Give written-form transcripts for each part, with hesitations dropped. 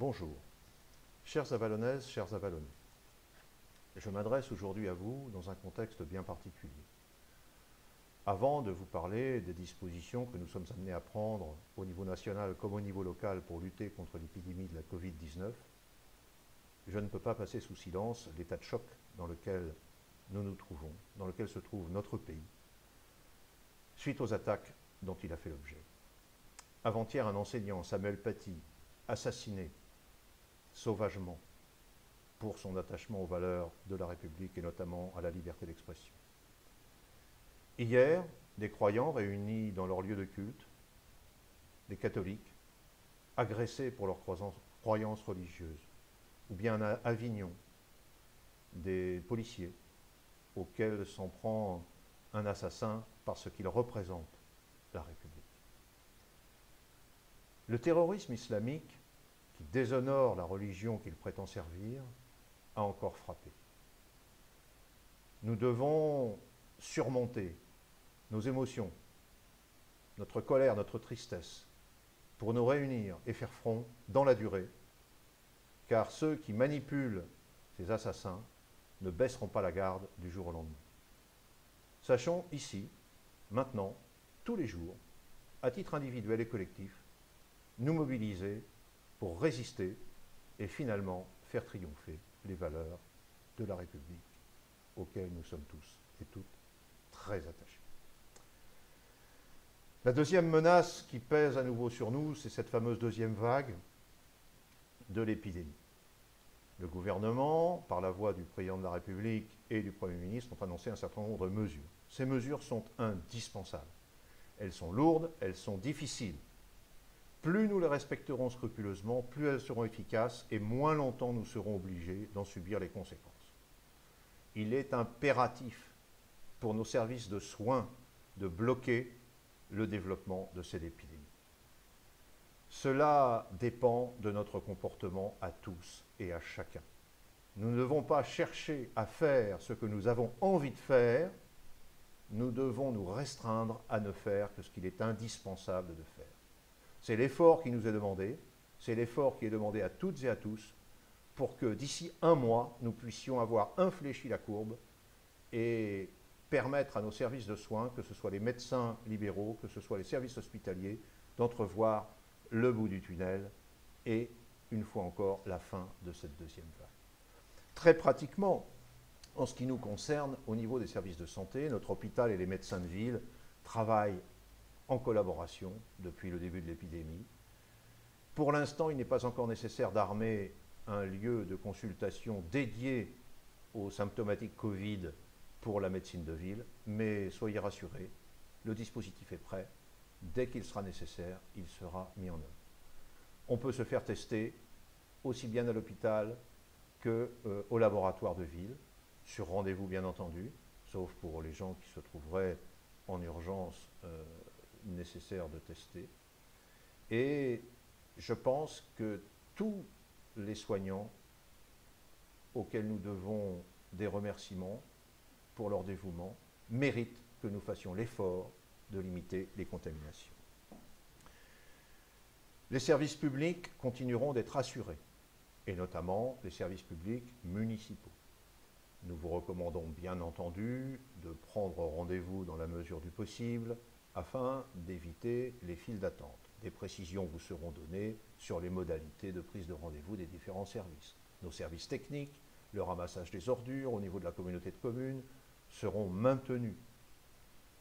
Bonjour, chères Avalonnaises, chers Avalonnais. Je m'adresse aujourd'hui à vous dans un contexte bien particulier. Avant de vous parler des dispositions que nous sommes amenés à prendre au niveau national comme au niveau local pour lutter contre l'épidémie de la Covid-19, je ne peux pas passer sous silence l'état de choc dans lequel nous nous trouvons, dans lequel se trouve notre pays, suite aux attaques dont il a fait l'objet. Avant-hier, un enseignant, Samuel Paty, assassiné sauvagement pour son attachement aux valeurs de la République et notamment à la liberté d'expression. Hier, des croyants réunis dans leur lieu de culte, des catholiques, agressés pour leurs croyances religieuses, ou bien à Avignon, des policiers auxquels s'en prend un assassin parce qu'il représente la République. Le terrorisme islamique, qui déshonore la religion qu'il prétend servir, a encore frappé. Nous devons surmonter nos émotions, notre colère, notre tristesse, pour nous réunir et faire front dans la durée, car ceux qui manipulent ces assassins ne baisseront pas la garde du jour au lendemain. Sachons ici, maintenant, tous les jours, à titre individuel et collectif, nous mobiliser pour résister et finalement faire triompher les valeurs de la République auxquelles nous sommes tous et toutes très attachés. La deuxième menace qui pèse à nouveau sur nous, c'est cette fameuse deuxième vague de l'épidémie. Le gouvernement, par la voix du président de la République et du Premier ministre, ont annoncé un certain nombre de mesures. Ces mesures sont indispensables. Elles sont lourdes, elles sont difficiles. Plus nous les respecterons scrupuleusement, plus elles seront efficaces et moins longtemps nous serons obligés d'en subir les conséquences. Il est impératif pour nos services de soins de bloquer le développement de cette épidémie. Cela dépend de notre comportement à tous et à chacun. Nous ne devons pas chercher à faire ce que nous avons envie de faire, nous devons nous restreindre à ne faire que ce qu'il est indispensable de faire. C'est l'effort qui nous est demandé, c'est l'effort qui est demandé à toutes et à tous pour que d'ici un mois, nous puissions avoir infléchi la courbe et permettre à nos services de soins, que ce soit les médecins libéraux, que ce soit les services hospitaliers, d'entrevoir le bout du tunnel et, une fois encore, la fin de cette deuxième vague. Très pratiquement, en ce qui nous concerne, au niveau des services de santé, notre hôpital et les médecins de ville travaillent en collaboration depuis le début de l'épidémie. Pour l'instant, il n'est pas encore nécessaire d'armer un lieu de consultation dédié aux symptomatiques Covid pour la médecine de ville, mais soyez rassurés, le dispositif est prêt. Dès qu'il sera nécessaire, il sera mis en œuvre. On peut se faire tester aussi bien à l'hôpital qu'au laboratoire de ville, sur rendez-vous bien entendu, sauf pour les gens qui se trouveraient en urgence nécessaire de tester. Et je pense que tous les soignants auxquels nous devons des remerciements pour leur dévouement méritent que nous fassions l'effort de limiter les contaminations. Les services publics continueront d'être assurés, et notamment les services publics municipaux. Nous vous recommandons bien entendu de prendre rendez-vous dans la mesure du possible afin d'éviter les files d'attente. Des précisions vous seront données sur les modalités de prise de rendez-vous des différents services. Nos services techniques, le ramassage des ordures au niveau de la communauté de communes seront maintenus.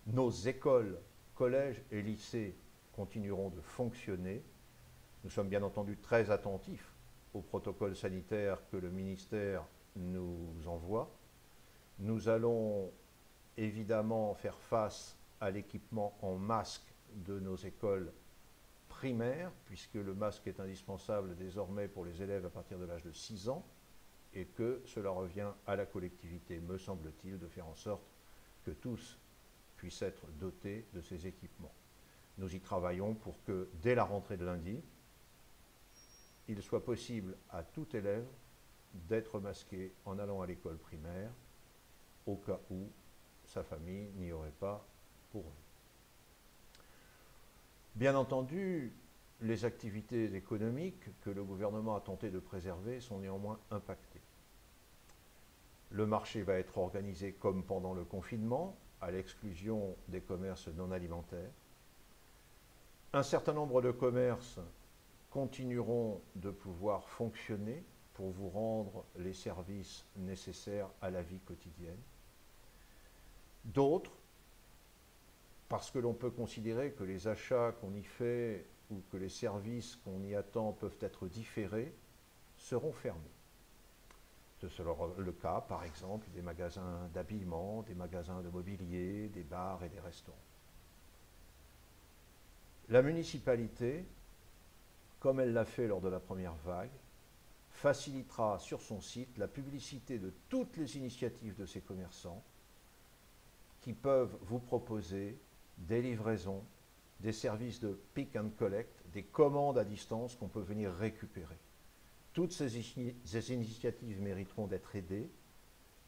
Nos écoles, collèges et lycées continueront de fonctionner. Nous sommes bien entendu très attentifs aux protocoles sanitaires que le ministère nous envoie. Nous allons évidemment faire face à l'équipement en masque de nos écoles primaires, puisque le masque est indispensable désormais pour les élèves à partir de l'âge de 6 ans, et que cela revient à la collectivité, me semble-t-il, de faire en sorte que tous puissent être dotés de ces équipements. Nous y travaillons pour que, dès la rentrée de lundi, il soit possible à tout élève d'être masqué en allant à l'école primaire, au cas où sa famille n'y aurait pas pourvu. Bien entendu, les activités économiques que le gouvernement a tenté de préserver sont néanmoins impactées. Le marché va être organisé comme pendant le confinement, à l'exclusion des commerces non alimentaires. Un certain nombre de commerces continueront de pouvoir fonctionner pour vous rendre les services nécessaires à la vie quotidienne. D'autres, parce que l'on peut considérer que les achats qu'on y fait ou que les services qu'on y attend peuvent être différés, seront fermés. Ce sera le cas, par exemple, des magasins d'habillement, des magasins de mobilier, des bars et des restaurants. La municipalité, comme elle l'a fait lors de la première vague, facilitera sur son site la publicité de toutes les initiatives de ces commerçants qui peuvent vous proposer des livraisons, des services de pick and collect, des commandes à distance qu'on peut venir récupérer. Toutes ces initiatives mériteront d'être aidées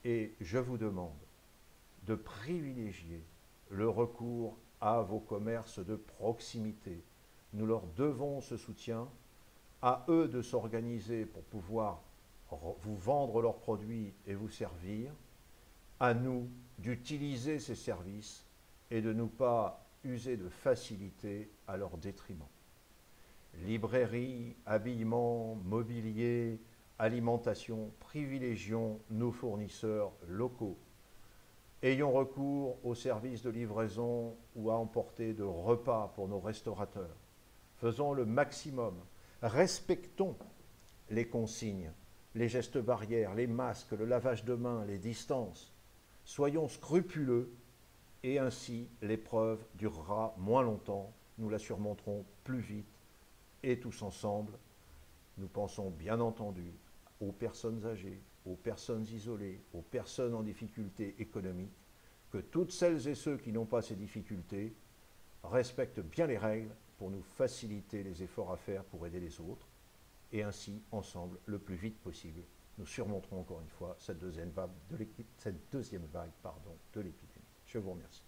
et je vous demande de privilégier le recours à vos commerces de proximité. Nous leur devons ce soutien, à eux de s'organiser pour pouvoir vous vendre leurs produits et vous servir, à nous d'utiliser ces services et de ne pas user de facilité à leur détriment. Librairie, habillement, mobilier, alimentation, privilégions nos fournisseurs locaux. Ayons recours aux services de livraison ou à emporter de repas pour nos restaurateurs. Faisons le maximum. Respectons les consignes, les gestes barrières, les masques, le lavage de mains, les distances. Soyons scrupuleux et ainsi l'épreuve durera moins longtemps. Nous la surmonterons plus vite et tous ensemble. Nous pensons bien entendu aux personnes âgées, aux personnes isolées, aux personnes en difficulté économique, que toutes celles et ceux qui n'ont pas ces difficultés respectent bien les règles pour nous faciliter les efforts à faire pour aider les autres, et ainsi, ensemble, le plus vite possible, nous surmonterons encore une fois cette deuxième vague de l'épidémie. Je vous remercie.